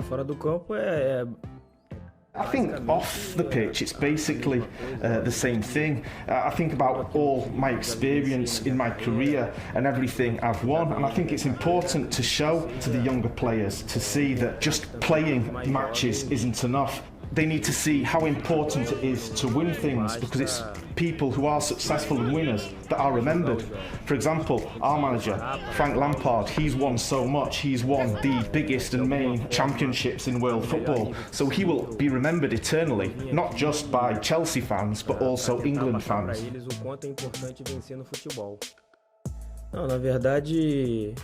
Fora do campo I think off the pitch, it's basically the same thing. I think about all my experience in my career and everything I've won, and I think it's important to show to the younger players to see that just playing matches isn't enough. They need to see how important it is to win things, because it's people who are successful and winners that are remembered. For example, our manager, Frank Lampard, he's won so much. He's won the biggest and main championships in world football. So he will be remembered eternally, not just by Chelsea fans, but also England fans. Não, na verdade,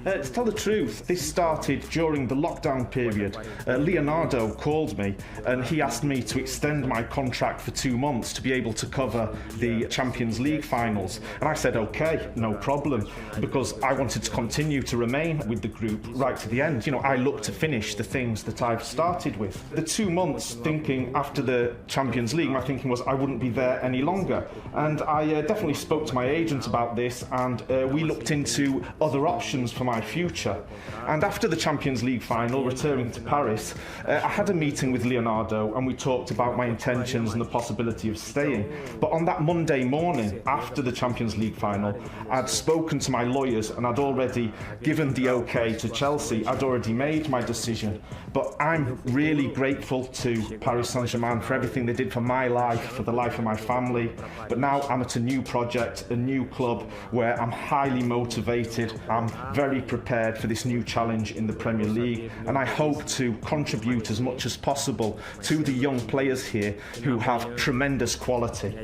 To tell the truth, this started during the lockdown period. Leonardo called me and he asked me to extend my contract for 2 months to be able to cover the Champions League finals. And I said, okay, no problem, because I wanted to continue to remain with the group right to the end. You know, I look to finish the things that I've started with. The 2 months thinking after the Champions League, my thinking was I wouldn't be there any longer. And I definitely spoke to my agent about this, and we looked into other options for my future. And after the Champions League final, returning to Paris, I had a meeting with Leonardo and we talked about my intentions and the possibility of staying. But on that Monday morning, after the Champions League final, I'd spoken to my lawyers and I'd already given the okay to Chelsea. I'd already made my decision. But I'm really grateful to Paris Saint-Germain for everything they did for my life, for the life of my family. But now I'm at a new project, a new club where I'm highly motivated. I'm very prepared for this new challenge in the Premier League, and I hope to contribute as much as possible to the young players here who have tremendous quality.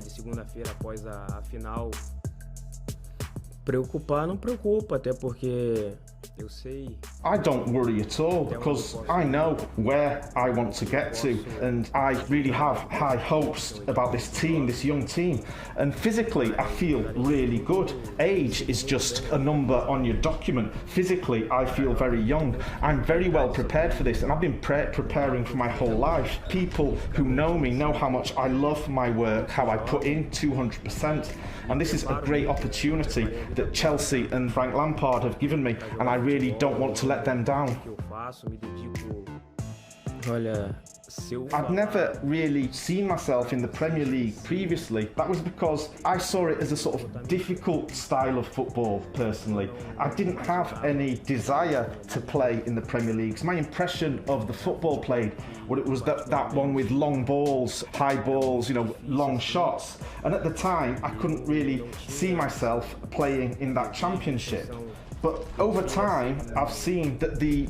Preocupar não preocupa, até porque eu sei. I don't worry at all, because I know where I want to get to, and I really have high hopes about this team, this young team. And physically, I feel really good. Age is just a number on your document. Physically, I feel very young. I'm very well prepared for this, and I've been preparing for my whole life. People who know me know how much I love my work, how I put in 200%. And this is a great opportunity that Chelsea and Frank Lampard have given me, and I really don't want to let them down. I'd never really seen myself in the Premier League previously. That was because I saw it as a sort of difficult style of football, personally. I didn't have any desire to play in the Premier League. My impression of the football played, well, it was that one with long balls, high balls, you know, long shots. And at the time, I couldn't really see myself playing in that championship. But over time, I've seen that the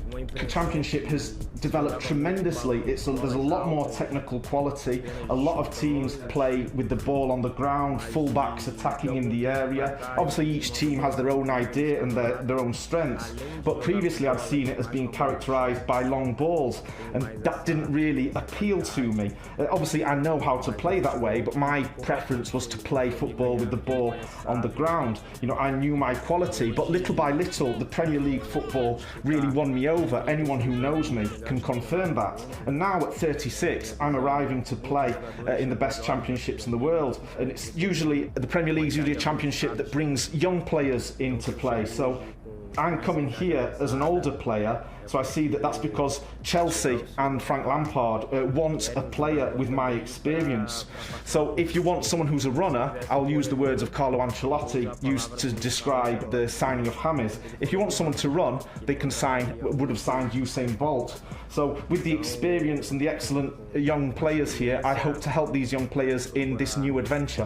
championship has developed tremendously. There's a lot more technical quality. A lot of teams play with the ball on the ground, fullbacks attacking in the area. Obviously, each team has their own idea and their own strengths. But previously, I'd seen it as being characterised by long balls, and that didn't really appeal to me. Obviously, I know how to play that way, but my preference was to play football with the ball on the ground. You know, I knew my quality, but little by little, the Premier League football really won me over. Anyone who knows me can confirm that. And now at 36, I'm arriving to play in the best championships in the world. And it's usually, the Premier League is usually a championship that brings young players into play. So I'm coming here as an older player, so I see that that's because Chelsea and Frank Lampard want a player with my experience. So if you want someone who's a runner, I'll use the words of Carlo Ancelotti used to describe the signing of James. If you want someone to run, they would have signed Usain Bolt. So with the experience and the excellent young players here, I hope to help these young players in this new adventure.